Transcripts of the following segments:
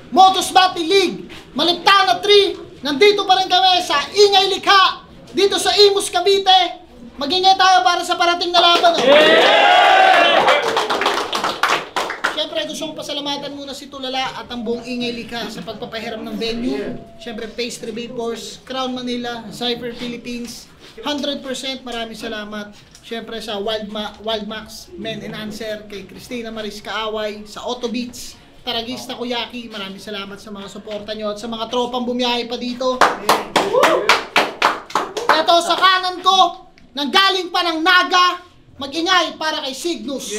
Motos Battle League, Maliptana 3. Nandito pa rin kami sa Ingay Likha, dito sa Imus, Cavite. Mag-ingay tayo para sa parating na laban. Siyempre, gusto kong pasalamatan muna si Tulala at ang buong Ingay Likha sa pagpapahiram ng venue. Siyempre, Pastry Vapors, Crown Manila, Cypher Philippines, 100% maraming salamat. Siyempre sa Wildmax, Men Enhancer, kay Christina Maris Kaaway, sa Auto Beats, Taragista Kuyaki, maraming salamat sa mga suporta nyo at sa mga tropang bumiyahe pa dito. Ito sa kanan ko, nanggaling pa ng Naga, mag-ingay para kay Cygnus.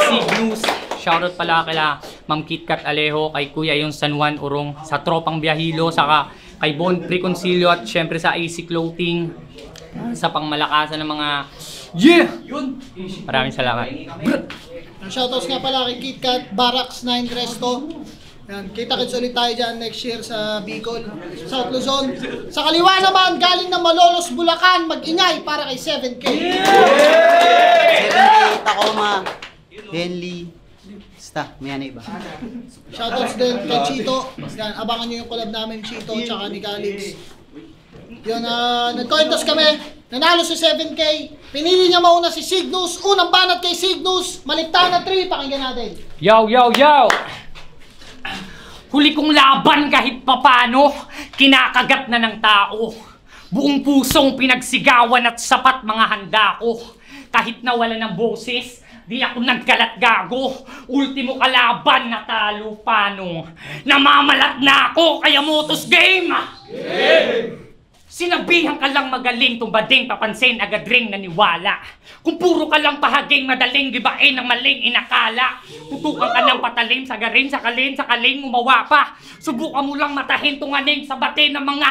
Cygnus, shoutout pala kila Ma'am KitKat Alejo, kay Kuya yung San Juan Urong, sa tropang Biyahilo, saka kay Bon Preconcilio at syempre sa AC Clothing, sa pangmalakasan ng mga yun! Maraming salamat. Shoutouts nga pala kay KitKat, Barracks 9 Resto. Yan, kita-kits ulit tayo dyan next year sa Bicol, South Luzon. Sa kaliwa naman, galing ng Malolos, Bulacan, mag-ingay para kay 7K. 7K, Tacoma, Henley, Sta, may ano iba. Shoutouts din kay Chito. Yan, abangan nyo yung collab namin, Chito, tsaka ni Calix. Yun, nagkointos kami. Nanalo si 7K. Pinili niya mauna si Cygnus. Unang banat kay Cygnus. Maliptana 3. Pakinggan natin. Yo! Huli kong laban kahit papano, kinakagat na ng tao. Buong pusong pinagsigawan at sapat mga handa ko. Kahit nawala ng boses, di ako nagkalat gago. Ultimo kalaban, natalo paano. Namamalat na ako, kaya Motos Game! Sinabihan ka lang magaling, tumbading, papansin, agad ring naniwala. Kung puro ka lang pahaging, madaling gibain ang maling inakala. Tutukan ka ng patalim, sagarin, sakaling, umawa pa. Subukan mo lang matahin tunganing sa bate ng mga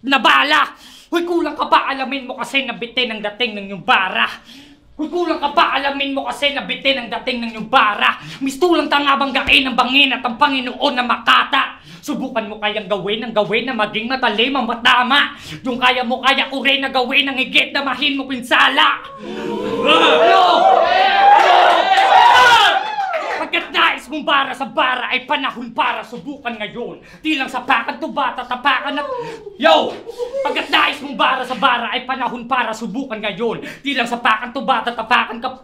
nabala. Huy, kulang ka pa, alamin mo kasi nabitin ang dating ng yung bara. Huy, kulang ka pa, alamin mo kasi nabitin ang dating ng yung bara. Mistulang tanga banggain ang bangin at ang Panginoon na makata. Subukan mo kayang gawin na maging matalim ang matama. Yung kaya mo, kaya ko rin na gawin ang higit na mahin mo pinsala. Pagkat nais mong bara sa bara ay panahon para subukan ngayon. Di lang sapakan to ba, tatapakan at... Yo! Pagkat nais mong bara sa bara ay panahon para subukan ngayon. Di lang sapakan to ba, tatapakan ka...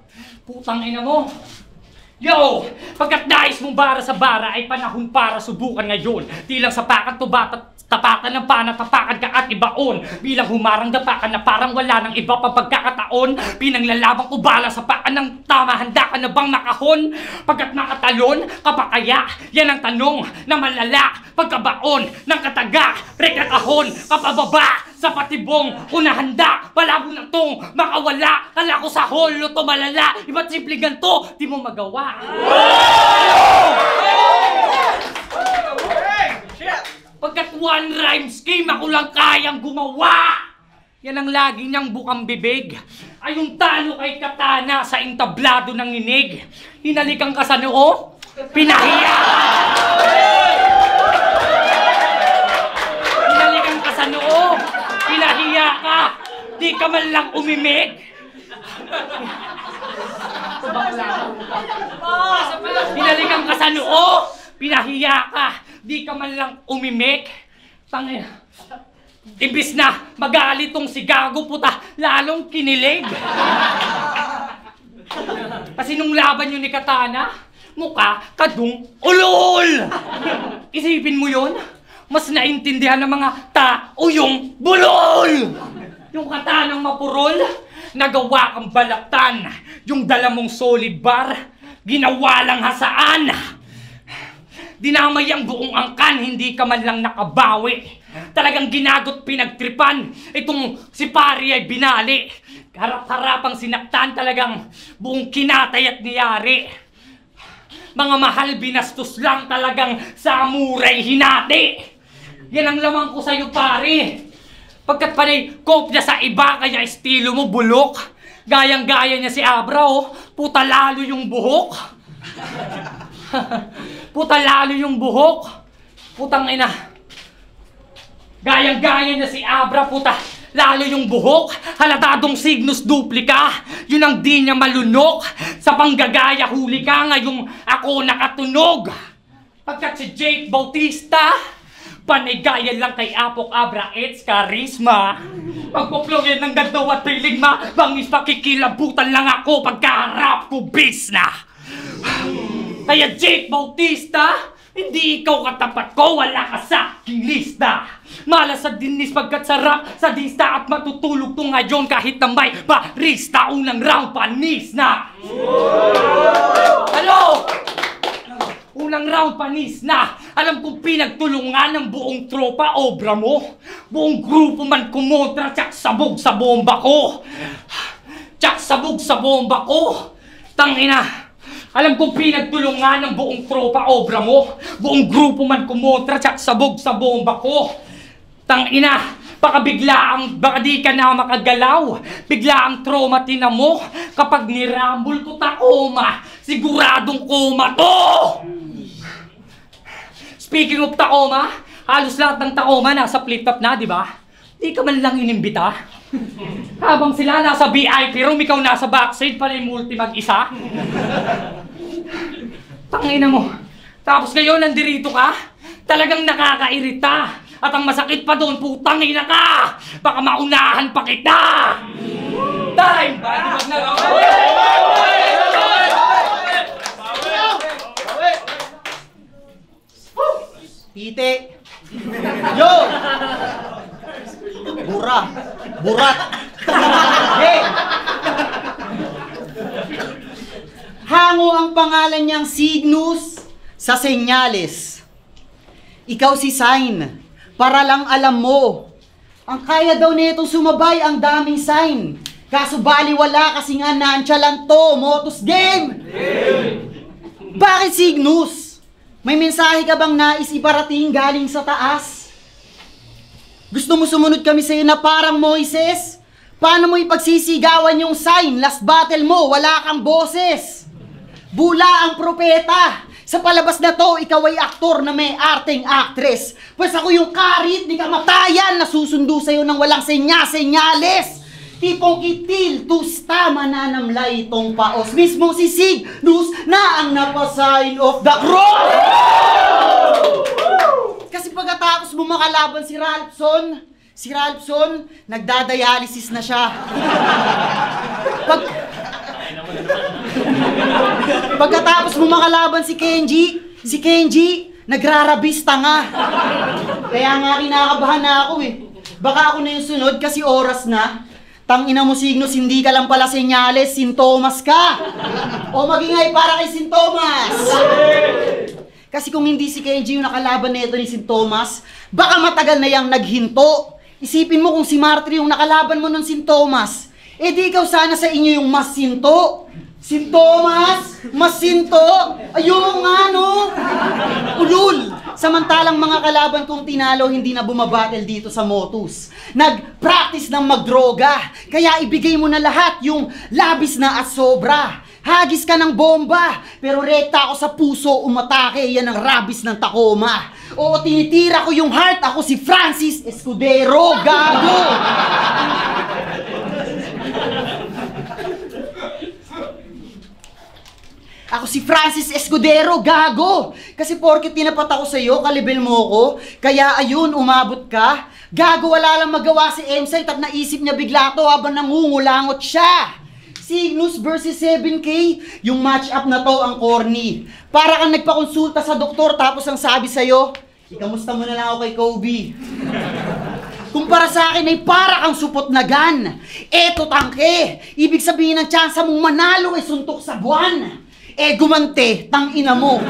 Putang ina mo! Yo! Pagkat nais mong bara sa bara ay panahon para subukan ngayon. Di lang sapakan to ba, tapakan ng pana, tapakan ka at ibaon. Bilang humarang dapakan na parang wala ng iba pa pagkakataon. Pinanglalabang ko bala sa paan ng tama, handa ka na bang makahon? Pagkat nakatalon, kapakaya, yan ang tanong na malala. Pagkabaon ng kataga, rekakahon, kapababa, sa patibong, unahanda, palabo na tong makawala. Kala ko sa holo to malala, iba't simple ganto, di mo magawa. Pagkat one rhyme scheme, ako lang kayang gumawa. Yan ang lagi niyang bukang bibig. Ay yung talo kay Katana sa entablado ng inig. Hinalikan ka sa noo, pinahiya. Hinalikan ka sa noo, pinahiya ka. Di ka man lang umimik. Hinalikan ka sa noo, pinahiya ka. Di ka man lang umimik. Tangina. Imbis na magalit tong si Gago, puta, lalong kinilig. Kasi nung laban yun ni Katana, mukha kadung ulol. Isipin mo yun, mas naintindihan ng mga tao yung bulol. Yung Katanang mapurol, nagawa kang balaktan. Yung dala mong solid bar, ginawa lang hasaan. Dinamay ang buong angkan, hindi ka man lang nakabawi. Talagang ginagot pinagtripan. Itong si Pari ay binali. Harap-harapang sinaktan, talagang buong kinatay at niyari. Mga mahal, binastos lang, talagang sa muray hinati. Yan ang lamang ko sa'yo, Pari. Pagkat panay kopya sa iba, kaya estilo mo bulok. Gayang-gaya niya si Abra, oh. Puta lalo yung buhok. Puta lalo yung buhok. Putang ina. Gayang-gaya niya si Abra, puta lalo yung buhok. Halatadong Cygnus duplika. Yun ang di niya malunok. Sa panggagaya huli ka, ngayong ako nakatunog. Pagkat si Jake Bautista, panigaya lang kay Apok Abra It's Charisma. Pagpuplow yan ng gandaw at piligma, bangis pakikilabutan lang ako pagkaharap ko bisna. Kaya Jake Bautista, hindi ikaw katapat ko, wala ka sa aking lista. Malas sa dinis pagkat sarap sa dista at matutulog to ngayon kahit na may barista. Unang round panis na. Hello! Unang round panis na. Alam kong pinagtulungan ng buong tropa obra mo. Buong grupo man kumontra, tsak sabog sa bomba ko. Tsak sabog sa bomba ko. Tangina. Alam kong pinagtulungan ng buong tropa obra mo. Buong grupo man kumontra, tsak sabog sa bomba ko. Tangina, baka di ka na makagalaw. Bigla ang trauma tinan mo. Kapag nirambol ko Tacoma, siguradong koma to! Speaking of Tacoma, halos lahat ng Tacoma nasa flip-top na, di ba? Di ka man lang inimbita. Habang sila nasa VIP room, ikaw nasa backside pala yung multi mag-isa. Tangina mo. Tapos ngayon, nandirito ka? Talagang nakakairita. At ang masakit pa doon, putang ina ka! Baka maunahan pa kita! Time! Tite! Yo! Burat! Hey! Hango ang pangalan niyang Cygnus sa senyales. Ikaw si Sign. Para lang alam mo, ang kaya daw nitong sumabay ang daming sign. Kaso baliwala kasi nga nonchalant to, Motus Game! Bakit Cygnus? May mensahe ka bang nais iparating galing sa taas? Gusto mo sumunod kami sa'yo na parang Moises? Paano mo ipagsisigawan yung sign? Last battle mo, wala kang boses. Bula ang propeta. Sa palabas na to, ikaw ay aktor na may arteng actress. Pues ako yung karit ni kamatayan na susundo sa'yo ng walang senyales. Tipong itil, tusta, mananamlay itong paos. Mismo si Cygnus na ang napasign of the cross! Kasi pagkatapos mo makalaban si Ralphson, nagdadialysis na siya. Pagkatapos mo makalaban si Kenji, nagrarabista nga. Kaya nga kinakabahan na ako eh. Baka ako na yung sunod kasi oras na. Tangina mo Cygnus, hindi ka lang pala senyales, sintomas ka. O magingay para kay Sintomas. Kasi kung hindi si Kenji yung nakalaban na ito ni Sintomas, baka matagal na yang naghinto. Isipin mo kung si Martry yung nakalaban mo ng Sintomas, eh di ikaw sana sa inyo yung mas sinto. Sintomas, mas sinto, ayun nga no, ulul. Samantalang mga kalaban kong tinalo hindi na bumabattle dito sa Motus. Nag-practice ng magdroga, kaya ibigay mo na lahat yung labis na at sobra. Hagis ka ng bomba, pero rekta ako sa puso, umatake, yan ang rabis ng Tacoma. Oo, tinitira ko yung heart, ako si Francis Escudero, gago! Ako si Francis Escudero, gago! Kasi porket tinapat ako sa'yo, kalibel mo ko, kaya ayun, umabot ka. Gago, wala lang magawa si M-Site at naisip niya bigla to habang nangungulangot siya. Cygnus versus 7K, yung match-up na to ang corny. Para kang nagpakonsulta sa doktor tapos ang sabi sa'yo, ikamusta mo na lang ako kay Kobe. Kumpara sa akin ay para kang supot na gun. Eto tangke, ibig sabihin ng tsansa mong manalo ay suntok sa buwan. Eh gumante, tangina mo.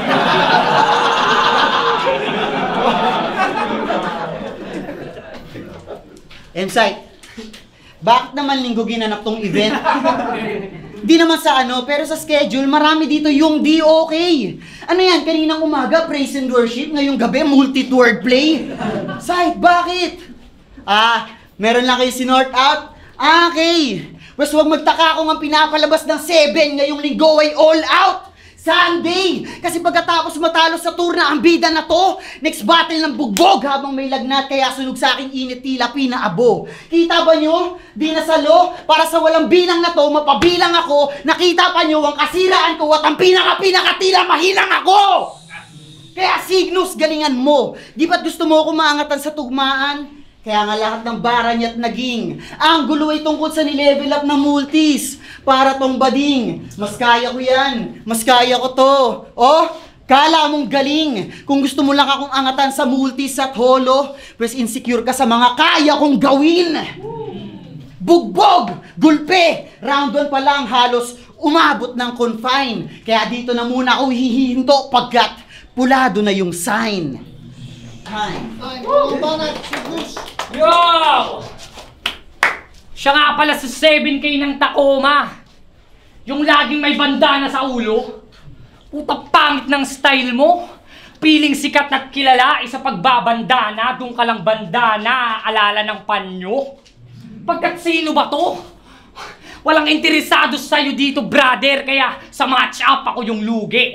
M-Site, bakit naman linggo ginanap tong event? Di naman sa ano, pero sa schedule, marami dito yung di okay. Ano yan, kaninang umaga, praise and worship, ngayong gabi, multi-word play. Site, bakit? Meron lang kayo sinort out? Okay. Mas huwag magtaka kung ang pinapalabas ng 7 ngayong linggo ay all out! Sunday! Kasi pagkatapos matalo sa tour na ang bida na to, next battle ng bugbog habang may lagnat kaya sunog sa aking init tila pinaabo. Kita ba nyo? Di nasalo? Para sa walang bilang na to, mapabilang ako, nakita pa nyo ang kasiraan ko at ang pinaka tila mahilang ako! Kaya Cygnus, galingan mo. Di ba't gusto mo ako maangatan sa tugmaan? Kaya nga lahat ng bara niya't naging ang gulo ay tungkol sa nilevel up na multis. Para tong bading. Mas kaya ko yan. Mas kaya ko to. Oh, kala mong galing. Kung gusto mo lang akong angatan sa multis at holo, pues insecure ka sa mga kaya kong gawin. Bugbog! Gulpe! Round 1 pa lang halos umabot ng confine. Kaya dito na muna ako hihinto pagkat pulado na yung sign. Time. Ay, mga banat, Cygnus. Yo! Siya nga pala sa 7K ng Tacoma. Yung laging may bandana sa ulo. Puta pangit ng style mo. Piling sikat at kilala, isa pagbabandana, doon ka lang bandana, alala ng panyo. Pagkat sino ba to? Walang interesado sa'yo dito, brother, kaya sa match up ako yung lugi.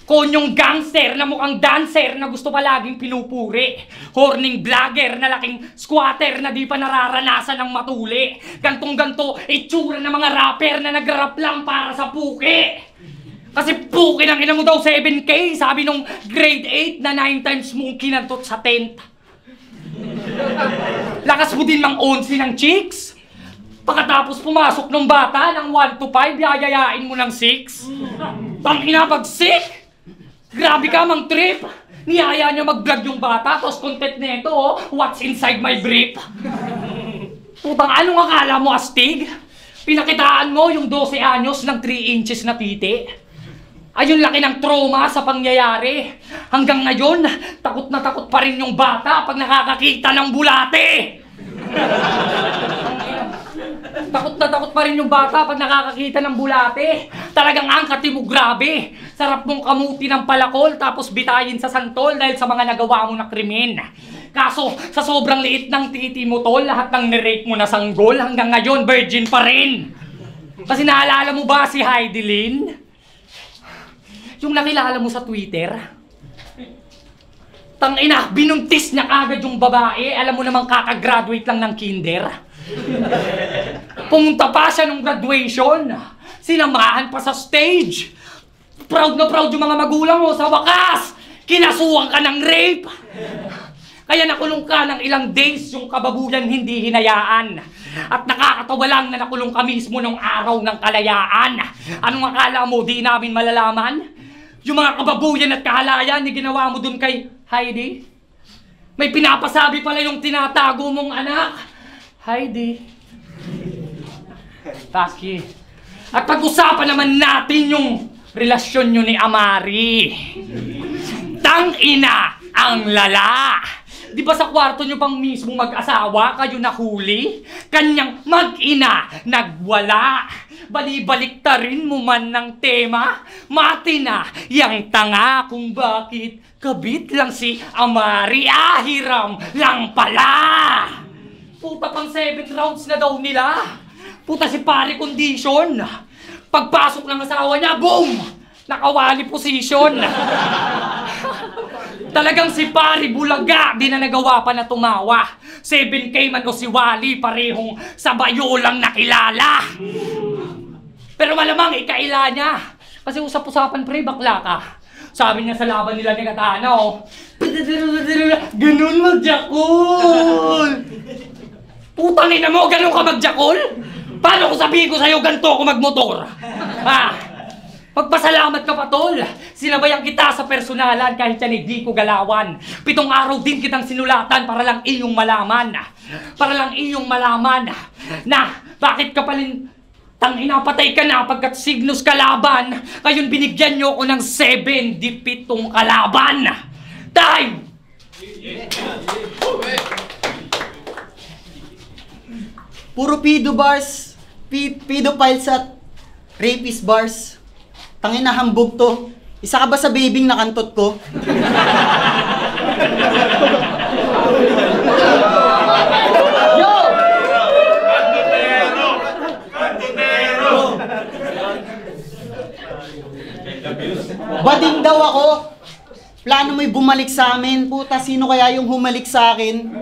Konyong gangster na mukhang dancer na gusto pa laging pinupuri. Horning vlogger na laking squatter na di pa nararanasan ng matuli. Gantong-ganto, itsura ng mga rapper na nagrarap lang para sa puki. Kasi puki ng ina mo daw 7K, sabi nung grade 8 na 9 times mong kinantot sa tent. Lakas mo din mang 11 ng chicks. Pagkatapos pumasok ng bata ng 1 to 5, yayayain mo ng 6. Tangina pag sick! Grabe ka mang trip! Niyaya niya mag-vlog yung bata, tapos content nito, oh, what's inside my brief? Putang anong akala mo, astig? Pinakitaan mo yung 12 anyos ng 3 inches na titi. Ayun laki ng trauma sa pangyayari. Hanggang ngayon, takot na takot pa rin yung bata pag nakakakita ng bulate. Takot na takot pa rin yung bata pag nakakakita ng bulate. Talagang angkati mo, grabe. Sarap mong kamuti ng palakol tapos bitayin sa santol dahil sa mga nagawa mo na krimen. Kaso, sa sobrang liit ng titi mo tol, lahat ng nirape mo na sanggol hanggang ngayon, virgin pa rin. Kasi naalala mo ba si Heidi Lynn? Yung nakilala mo sa Twitter? Tangina, binuntis niya kagad yung babae. Alam mo namang kakagraduate lang ng kinder. Pumunta pa siya nung graduation. Sinamahan pa sa stage. Proud na proud yung mga magulang mo. Sa wakas, kinasuhan ka ng rape. Kaya nakulong ka ng ilang days yung kababuyan hindi hinayaan. At nakakatawa lang na nakulong ka mismo nung araw ng kalayaan. Anong akala mo di namin malalaman? Yung mga kababuyan at kahalayan ni ginawa mo dun kay Heidi? May pinapasabi pala yung tinatago mong anak. Heidi. Taki. At pag-usapan naman natin yung relasyon nyo ni Amari. Tang-ina ang lala. Di ba sa kwarto nyo pang mismo mag-asawa kayo nahuli? Kanyang mag-ina nagwala. Bali-baliktarin mo man ng tema. Mati na yang tanga kung bakit kabit lang si Amari. Hiram lang pala. Puta pang 7 rounds na daw nila. Puta si pare condition. Pagpasok ng asawa niya, boom! Nakawali position. Talagang si pare bulaga, di na nagawa pa na tumawa. 7K man o si Wally, parehong sa bayo lang nakilala. Pero malamang ikaila niya. Kasi usap-usapan pre, bakla ka. Sabi niya sa laban nila ni Katana, oh. Ganun magjakol. Putang ina mo, ganun ka magjakol? Paano ko sabihin ko sa'yo ganito ako magmotor? Ha? Pagpasalamat ka pa, tol. Sinabayan kita sa personalan kahit yan hindi ko galawan. 7 araw din kitang sinulatan para lang iyong malaman. Para lang iyong malaman na bakit ka palin tangina patay ka na pagkat Cygnus kalaban. Ngayon binigyan nyo ako ng 7 dipitong kalaban. Time! Puro pedo bars, pedophiles at rapist bars. Tangina hambog to. Isa ka ba sa babing nakantot ko? Yo! Bading daw ako. Plano mo'y bumalik sa amin. Puta, sino kaya yung humalik sa akin?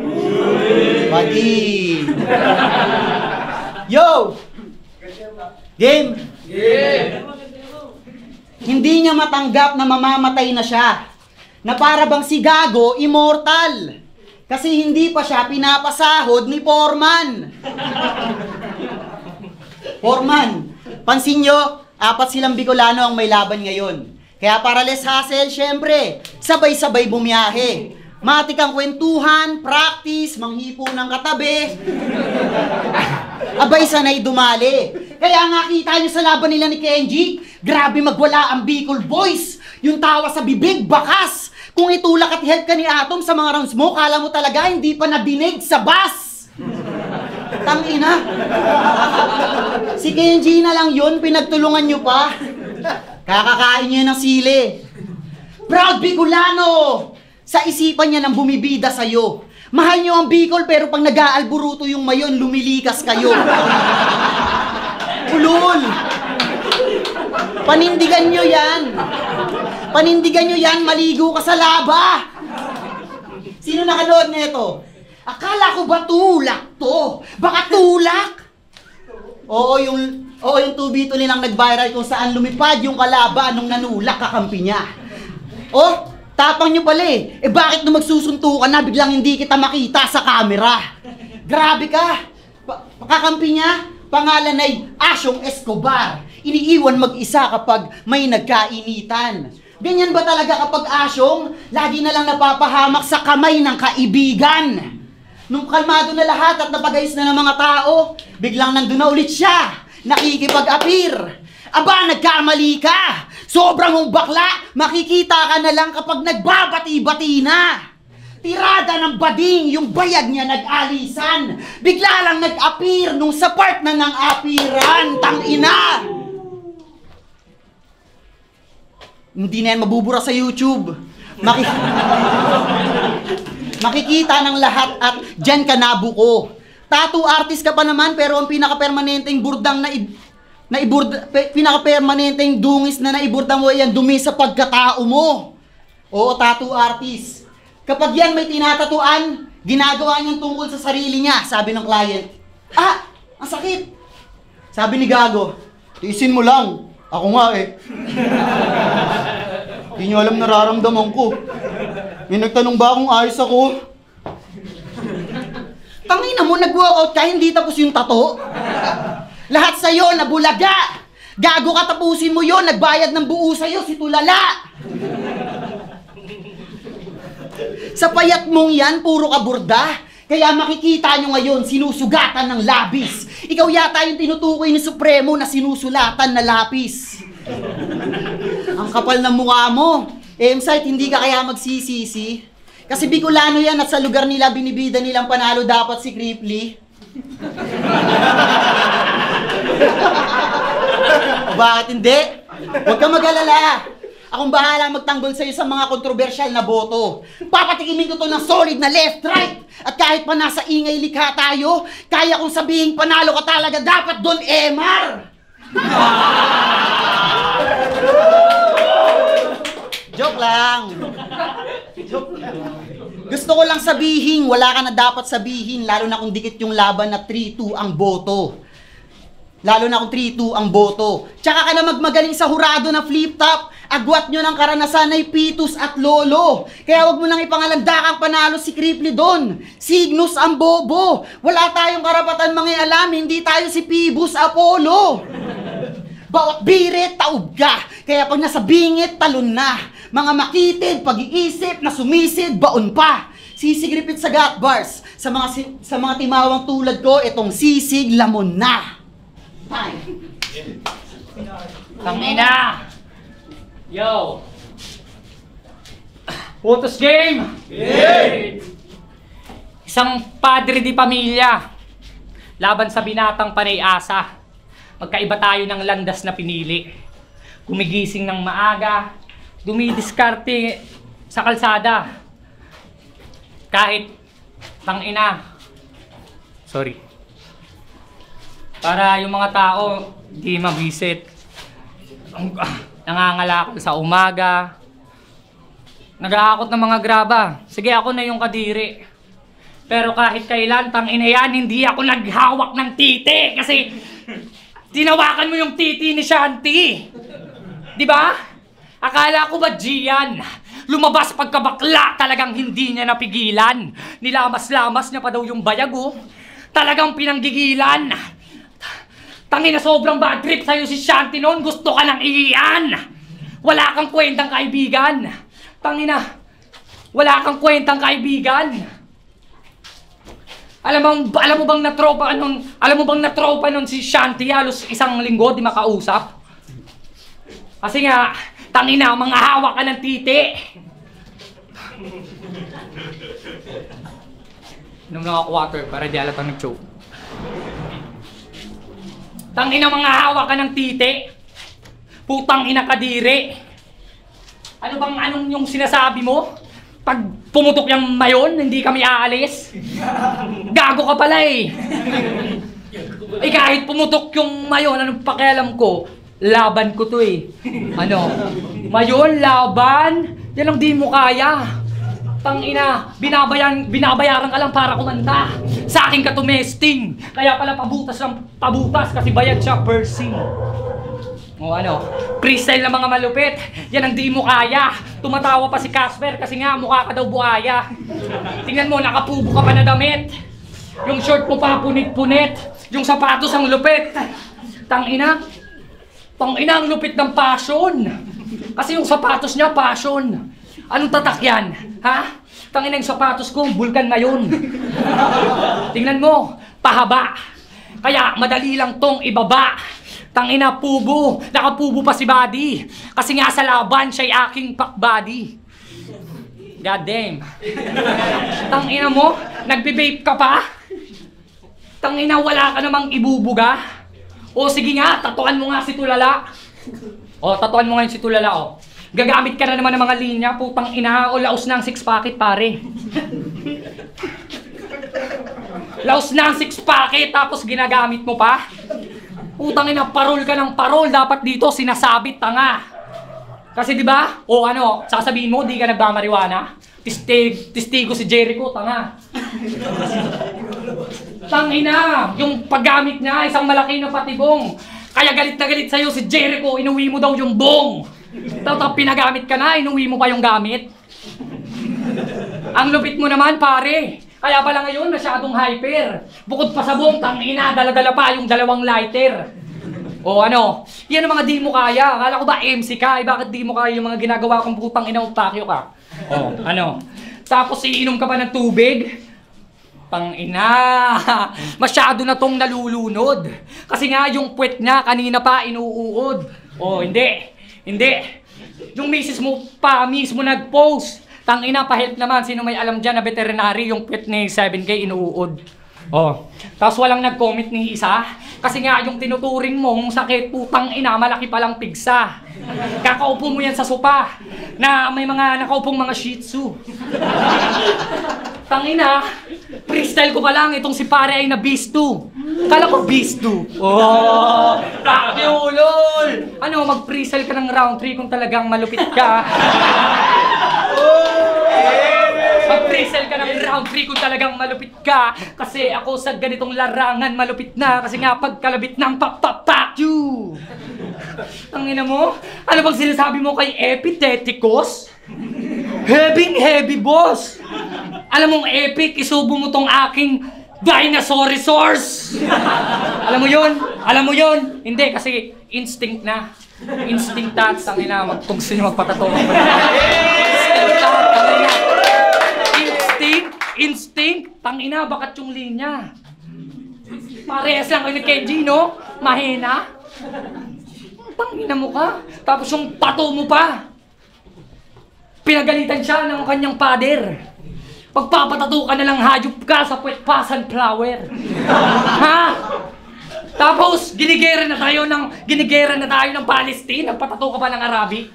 Bading. Yo! Game! Hindi niya matanggap na mamamatay na siya. Na para bang si Gago, immortal. Kasi hindi pa siya pinapasahod ni Foreman. Foreman, pansin nyo, 4 silang Bicolano ang may laban ngayon. Kaya para less hassle, syempre, sabay-sabay bumiyahe. Matikang kwentuhan, practice, manghipo ng katabi. Abay sanay dumali. Kaya nga kita nyo sa laban nila ni Kenji, grabe magwala ang Bicol Boys. Yung tawa sa bibig, bakas. Kung itulak at help ka ni Atom sa mga rounds mo, kala mo talaga hindi pa nadinig sa bus. Tangina. Si Kenji na lang yun, pinagtulungan nyo pa. Kakakain nyo ng sili. Proud Bicolano! Sa isipan niya nang bumibida sa'yo. Mahal nyo ang Bicol pero pag nag-aalburuto yung mayon, lumilikas kayo. Ulol! Panindigan nyo yan! Panindigan nyo yan, maligo ka sa laba! Sino nakanood nito? Akala ko ba tulak to? Baka tulak? Oo, yung 2v2 nilang nag-viral kung saan lumipad yung kalaban nung nanulak kakampi niya. Oh, tapang nyo pala eh. Eh bakit nung magsusuntukan na biglang hindi kita makita sa camera? Grabe ka! Kakampi niya, pangalan ay Asyong Escobar. Iniiwan mag-isa kapag may nagkainitan. Ganyan ba talaga kapag Asyong? Lagi na lang napapahamak sa kamay ng kaibigan. Nung kalmado na lahat at napagayos na ng mga tao, biglang nandun na ulit siya, nakikipag-apir. Aba, nagkamali ka! Sobrang hong bakla, makikita ka na lang kapag nagbabati-bati na. Tirada ng bading, yung bayag niya nag-alisan. Bigla lang nag-apir nung sa part na ng apiran, tangina! Hindi na yan mabubura sa YouTube. Makikita ng lahat at dyan ka nabuko. Tattoo artist ka pa naman pero ang pinaka-permanenteng burdang pinaka-permanenteng dungis na naiburda mo yan dumi sa pagkatao mo. Oo, tattoo artist. Kapag yan may tinatatuan, ginagawa niyang tungkol sa sarili niya, sabi ng client. Ah, ang sakit. Sabi ni Gago, tiisin mo lang. Ako nga eh. Hindi niyo alam nararamdaman ko. May nagtanong ba kung ayos ako? Tangina mo, nag-walkout ka, hindi tapos yung tato? Lahat sa'yo, nabulaga! Gago ka, tapusin mo yon, nagbayad ng buo sa'yo, si Tulala! Sa payat mong yan, puro ka burda. Kaya makikita nyo ngayon, sinusugatan ng labis. Ikaw yata yung tinutukoy ni Supremo na sinusulatan na lapis. Ang kapal ng mukha mo. M-Site, hindi ka kaya magsisisi? Kasi Bicolano yan at sa lugar nila binibida nilang panalo dapat si Cripply. Bakit hindi? Huwag ka mag-alala. Akong bahala magtanggol sa'yo sa mga kontrobersyal na boto. Papatikimin ko to ng solid na left-right. At kahit pa nasa ingay likha tayo, kaya kong sabihin panalo ka talaga dapat Don Emar. Joke lang. Gusto ko lang sabihin, wala ka na dapat sabihin, lalo na kung dikit yung laban na 3-2 ang boto. Lalo na kung 3-2 ang boto. Tsaka ka na magmagaling sa hurado na flip-top. Agwat nyo ng karanasan ay Pitus at Lolo. Kaya wag mo nang ipangalandakang panalo si Cripply doon. Cygnus ang bobo. Wala tayong karapatan mangialam, hindi tayo si Phoebus Apollo. Bawat birit, taob ka. Kaya pag nasa bingit, talon na. Mga makitid, pag-iisip, na sumisid, baon pa. Sisigripit sa gut bars. Sa mga timawang tulad ko, itong sisig lamon na. Time. Tangina! Yo! Photos game! Yay! Isang padre di pamilya. Laban sa binatang panay asa. Magkaiba tayo ng landas na pinili. Gumigising ng maaga, dumidiskarte sa kalsada. Kahit tangina. Sorry. Para yung mga tao di mabisit. Nangangalakal sa umaga. Nag-aakot ng mga graba. Sige, ako na yung kadiri. Pero kahit kailan, tangina yan, hindi ako naghawak ng titi. Kasi tinawakan mo yung titi ni Shanti. Di ba? Akala ko ba Gian? Lumabas pagkabakla, talagang hindi niya napigilan. Nilamas-lamas niya pa daw yung bayag, oh. Talagang pinanggigilan. Tangina, sobrang bad trip sa'yo si Shanti noon. Gusto ka nang iiyan. Wala kang kwentang kaibigan. Tangina, wala kang kwentang kaibigan. Alam mo bang natropa nun si Shanti halos isang linggo di makausap? Kasi nga, tangina, mga hawak ka ng titi. Inom na ako water para di halatang nag-choke. Tangina, mga hawak ka ng titi. Putang ina kadiri. Anong yung sinasabi mo? Pag pumutok yung mayon, hindi kami aalis. Gago ka pala eh. Eh kahit pumutok yung mayon, anong pakialam ko? Laban ko to eh. Ano? Mayon, laban? Yan ang di mo kaya. Tangina, binabayaran ka lang para kumanta. Sa akin ka tumesting. Kaya pala pabutas lang pabutas kasi bayad siya per scene. O ano, freestyle na mga malupit. Yan ang di mo kaya. Tumatawa pa si Casper kasi nga mukha ka daw buhaya. Tingnan mo, nakapubo ka pa na damit. Yung short mo pa punit-punit. Yung sapatos ang lupit. Tangina ang lupit ng passion. Kasi yung sapatos niya passion. Anong tatak yan? Ha? Tangina yung sapatos ko, bulkan na yun. Tingnan mo, pahaba. Kaya madali lang tong ibaba. Tangina, pubo. Nakapubo pa si Buddy. Kasi nga sa laban, siya'y aking pakbody. God damn. Tangina mo, nagbe-vape ka pa? Tangina, wala ka namang ibubuga? O sige nga, tatuan mo nga si Tulala. O, tatuan mo nga si Tulala, o. Gagamit ka na naman ng mga linya, putang ina, o laos na ang six packet, pare. Laos na ang six packet, tapos ginagamit mo pa? Putang ina, parol ka ng parol. Dapat dito sinasabit, tanga. Kasi di ba? O ano, sasabihin mo, di ka nagmamariwana? Testigo si Jericho, tanga. Tangina, yung paggamit niya, isang malaki na patibong. Kaya galit na galit sa'yo si Jericho, inuwi mo daw yung bong. Tapos pinagamit ka na, inuwi mo pa yung gamit. Ang lupit mo naman, pare. Kaya pala ngayon, masyadong hyper. Bukod pa sa buong, tangina, dala-dala pa yung 2 lighter. O ano, yan ang mga di mo kaya. Akala ko ba MC ka? Eh bakit di mo kaya yung mga ginagawa kong putang ina upakyo ka? O ano, tapos iinom ka pa ng tubig? Tangina, masyado na tong nalulunod. Kasi nga yung puwet niya kanina pa inuuod. O hindi. Yung misis mo pa mismo nag-post. Tangina, pa-help naman. Sino may alam dyan na veterinary, yung pet ni 7K inuud. Oh. Tapos walang nag-comment ni isa. Kasi nga, yung tinuturing mong sakit, putang ina, malaki palang pigsa. Kakaupo mo yan sa sopa, na may mga nakaupong mga shih tzu. Tangina, freestyle ko pa lang, itong si pare ay na beast 2. Kala ko beast 2. Oh, takyo, lol. Ano, mag-freestyle ka ng round 3 kung talagang malupit ka. Mag-freestyle ka ng round 3 kung talagang malupit ka. Kasi ako sa ganitong larangan malupit na. Kasi nga pagkalabit ng papapakyu. Tangina mo, ano bang sinasabi mo kay Epiteticos? Heavy boss. Alam mong epic, isubo mo tong aking dinosaur resource. Alam mo yun? Hindi, kasi instinct na. Instinct that, tangina, kung sino magpatato. Instinct, tangina, bakat yung linya. Parehas lang kayo ni Kenji, no? Mahina. Tangina mo ka. Tapos yung pato mo pa. Pinagalitan siya ng kanyang father. Pagpapatato ka na lang, hayop ka sa puwet pa, sunflower. Ha? Tapos, ginigera na tayo ng Palestine. Nagpatato ka pa ng Arabic.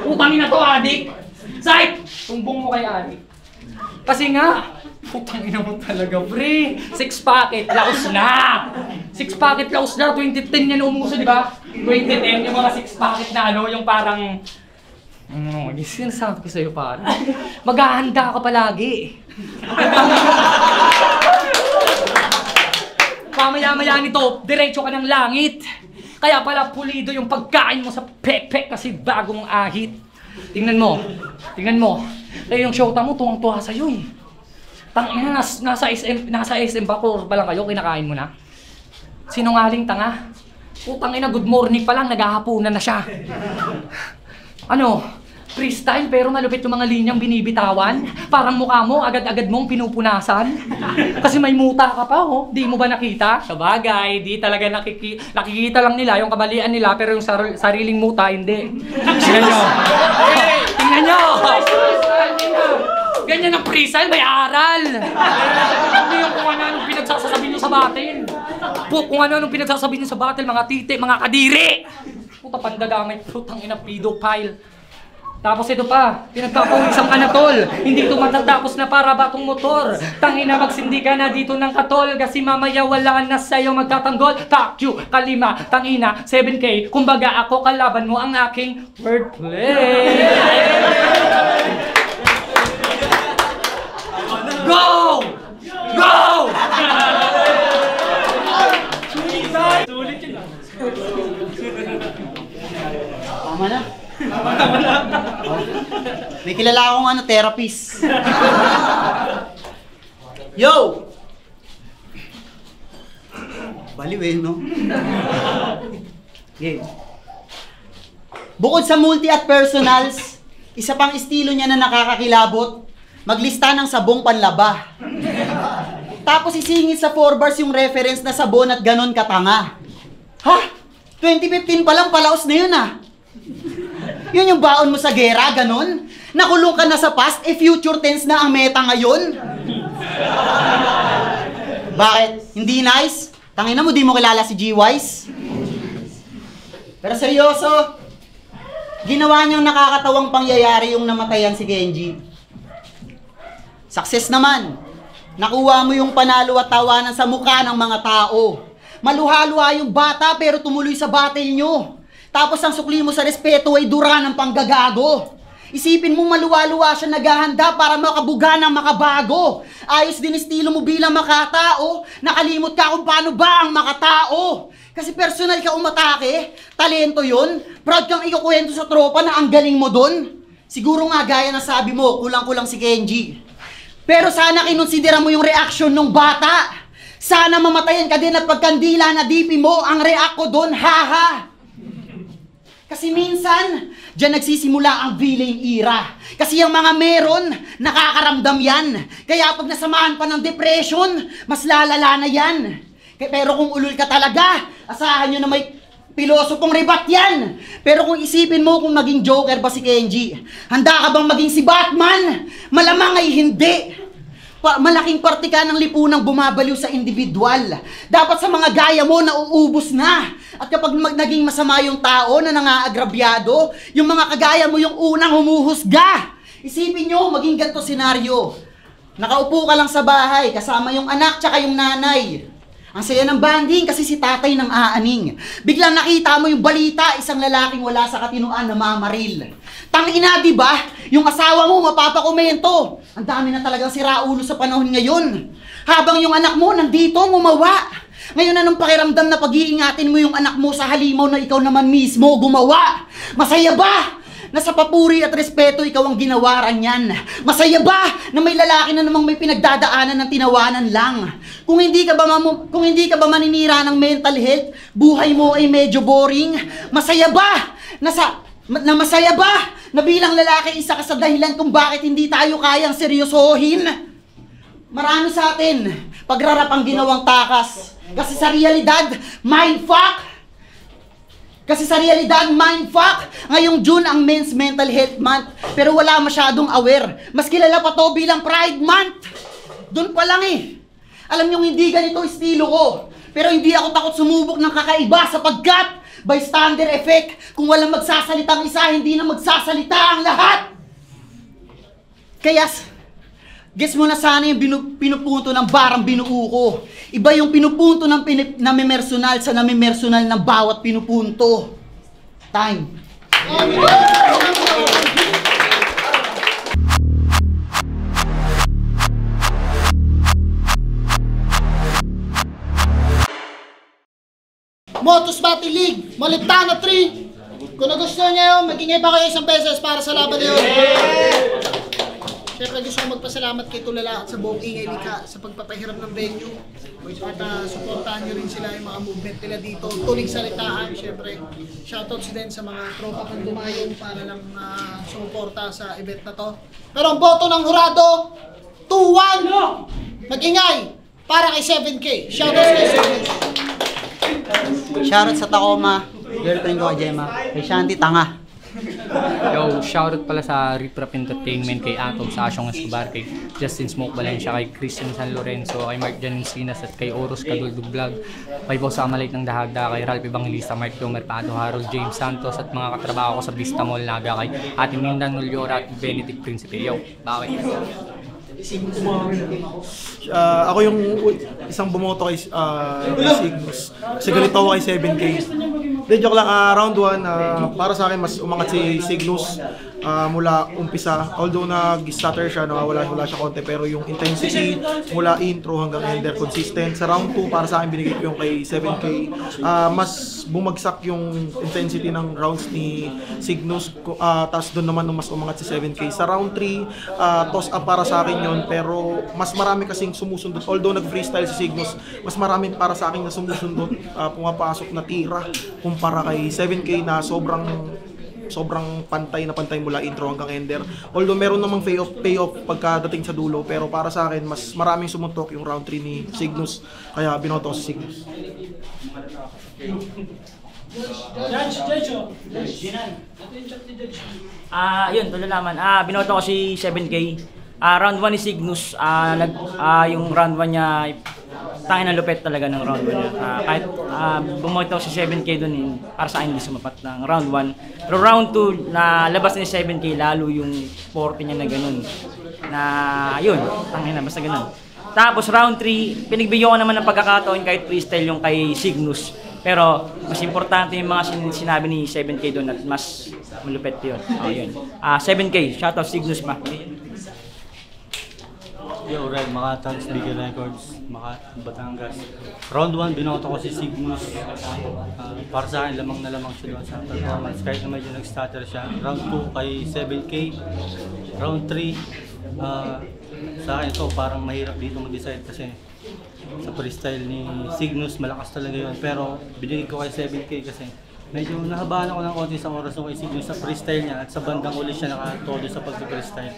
Utangin na to, adik. Sight! Tumbong mo kay adik. Kasi nga, putangin mo talaga, pre. 6 packet, laos na. 6 packet, laos na. 2010 yan umuso, di ba? 2010, yung mga 6 packet na ano, yung parang... sinasabi ko sa'yo, parang. Maghahanda ka palagi. Pamaya-maya nito, diretso ka ng langit. Kaya pala pulido yung pagkain mo sa pepek kasi bagong ahit. Tingnan mo. Kaya yung shota mo, tuwang-tuwa sa'yo eh. Tangina, nasa SM ba? Core pa lang kayo, kinakain mo na? Sinungaling tanga. Putang ina, good morning pa lang, naghahapunan na siya. Ano? Freestyle pero malupit yung mga linyang binibitawan. Parang mukha mo, agad-agad mong pinupunasan. Kasi may muta ka pa, oh. Di mo ba nakita? Sabagay, di talaga nakikita lang nila yung kamalian nila pero yung sariling muta, hindi. Tingnan nyo. Tingnan nyo. Ganyan ang freestyle, may aral. Hindi yung kung ano pinagsasasabi nyo sa battle. Kung ano pinagsasabi nyo sa battle, mga titi, mga kadiri. Puta pandadamay, putang ina, pedophile. Tapos ito pa, pinagpapawisang ka na tol. Hindi ito matatapos na para batong motor. Tangina, magsindi ka na dito ng katol. Kasi mamaya wala na sa'yo magtatanggol. Fuck you, kalima, tangina, 7K. Kumbaga ako kalaban mo ang aking wordplay. Go! Go! Tama na. May kilala akong therapist. Yo! Baliw eh, no? Okay. Bukod sa multi at personals, isa pang estilo niya na nakakakilabot, maglista ng sabong panlaba. Tapos isingit sa 4 bars yung reference na sabon at ganon katanga. Ha? 2015 pa lang, palaos na yun ah. Yun yung baon mo sa gera, ganon? Nakulong ka na sa past, future tense na ang meta ngayon? Bakit? Hindi nice? Tangina mo, di mo kilala si G-Wise? Pero seryoso, ginawa niyang nakakatawang pangyayari yung namatayan si Kenji. Success naman. Nakuha mo yung panalo at tawanan sa mukha ng mga tao. Maluha-luha yung bata pero tumuloy sa battle nyo. Tapos ang sukli mo sa respeto ay dura ng panggagago. Isipin mo maluwa-luwa siya naghahanda para makabuga ng makabago. Ayos din estilo mo bilang makatao. Nakalimot ka kung paano ba ang makatao. Kasi personal ka umatake, talento yun. Proud kang ikukwento sa tropa na ang galing mo dun. Siguro nga gaya na sabi mo, kulang-kulang si Kenji. Pero sana kinonsidera mo yung reaction ng bata. Sana mamatayan ka din at pagkandila na dipi mo ang react ko dun, haha. Kasi minsan, dyan nagsisimula ang villain era. Kasi yung mga meron, nakakaramdam yan. Kaya pag nasamahan pa ng depression, mas lalala na yan. Pero kung ulul ka talaga, asahan nyo na may pilosopong rebat yan. Pero kung isipin mo kung maging Joker ba si Kenji, handa ka bang maging si Batman? Malamang ay hindi. Malaking parte ka ng lipunang bumabaliw sa individual. Dapat sa mga gaya mo nauubos na. At kapag naging masama yung tao na nangaagrabyado, yung mga kagaya mo yung unang humuhusga. Isipin nyo, maging ganito senaryo. Nakaupo ka lang sa bahay, kasama yung anak tsaka yung nanay. Ang saya ng banding kasi si tatay ng aaning. Biglang nakita mo yung balita, isang lalaking wala sa katinuan na mamaril. Tangina, di ba? Yung asawa mo mapapakomento. Ang dami na talagang siraulo sa panahon ngayon. Habang yung anak mo nandito, ngumawa. Ngayon anong pakiramdam na pag-iingatin mo yung anak mo sa halimaw na ikaw naman mismo gumawa? Masaya ba? Na sa papuri at respeto ikaw ang ginawaran yan. Masaya ba na may lalaki na namang may pinagdadaanan ng tinawanan lang? Kung hindi ka ba maninira ng mental health, buhay mo ay medyo boring. Masaya ba na bilang lalaki isa ka sa dahilan kung bakit hindi tayo kayang seryosohin? Marami sa atin pagrarap ang ginawang takas. Kasi sa realidad, mindfuck. Ngayong June ang Men's Mental Health Month. Pero wala masyadong aware. Mas kilala pa to bilang Pride Month. Doon pa lang eh. Alam nyo hindi ganito estilo ko. Pero hindi ako takot sumubok ng kakaiba sapagkat bystander effect. Kung walang magsasalitang isa, hindi na magsasalita ang lahat. Kaya, guess mo na sana yung pinupunto ng barang binuo ko. Iba yung pinupunto ng namimersonal sa namimersonal ng bawat pinupunto. Time. Motos Battle League, Maliptana 3. Kung nagustuhan niya yun, mag-ingay pa kayo isang beses para sa laban na yun. Siyempre gusto ko magpasalamat kay Tulala at sa buong Ingay Lika sa pagpapahiram ng venue. At supportahan nyo rin sila yung mga movement nila dito. Tuling salitaan, siyempre. Shoutouts din sa mga tropa kong dumayon para lang sumuporta sa event na to. Pero ang boto ng hurado, 2-1! Mag-ingay para kay 7K. Shoutouts kay 7K. Shoutout sa Tacoma, girlfriend ko kay Gemma, kay Shanti Tanga. Yo, shoutout pala sa Rip Rap Entertainment, kay Atom, sa Asyong Escobar, kay Justin Smoke Valencia, kay Christian San Lorenzo, kay Mark Janincinas at kay Oros Kaduldo Vlog, kay Boss Amalite ng Dahagda, kay Ralph Evangelista, Mark Mercado, Harold James Santos at mga katrabaho ko sa Vista Mall Naga, kay Ate Mindan Nuliora at Benedict Principe. Yo, bakit? Ako yung isang bumoto kay Cygnus. Kasi ganito ako kay 7K. Hindi, joke lang. Round 1, para sa akin mas umangat si Cygnus mula umpisa. Although nag-stutter siya, wala siya konti. Pero yung intensity mula intro hanggang ender, consistent. Sa round 2, para sa akin binigay ko yung kay 7K. Mas bumagsak yung intensity ng rounds ni Cygnus. Tapos doon naman mas umangat si 7K. Sa round 3, toss up para sa akin yun. Pero mas marami kasing sumusunod. Although nag-freestyle si Cygnus, mas marami para sa akin na sumusunod, pumapasok na tira kumpara kay 7K na sobrang pantay na pantay mula intro hanggang ender. Although meron namang payoff pagkadating sa dulo, pero para sa akin mas maraming sumutok yung round 3 ni Cygnus, kaya binoto ko si Cygnus. Yun, tulalaman. Binoto ko si 7K. Round 1 ni Cygnus, yung round 1 niya, tangin ang lupet talaga ng round 1 niya. Kahit bumoto ko si 7K dun, para sa akin hindi sumapat ng round 1. Pero round 2, na labas ni 7K, lalo yung 40 niya na ganun. Na, yun, tangin na, basta ganun. Tapos round 3, pinagbigyan ko naman ng pagkakataon kahit freestyle yung kay Cygnus. Pero mas importante yung mga sinabi ni 7K doon at mas malupet yun. Yun. 7K, shoutout Cygnus pa. Yo, Red, Makatans, Bigger Records, Batangas. Round 1, binoto ko si Cygnus. Para sa akin, lamang na lamang siya doon sa performance. Kahit na medyo nag-stutter siya. Round 2 kay 7K. Round 3, sa akin ito, parang mahirap dito mag-decide kasi sa freestyle ni Cygnus, malakas talaga yun. Pero binigay ko kay 7K kasi medyo nahabaan ako ng konti sa oras ng kay Cygnus sa freestyle niya at sa bandang uli siya nakatodo sa pag-freestyle.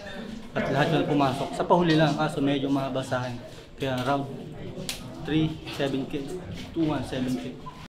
At lahat yun pumasok. Sa pahuli lang, kaso medyo mahaba sa akin. Kaya round 3, 7K, 2-1, 7K.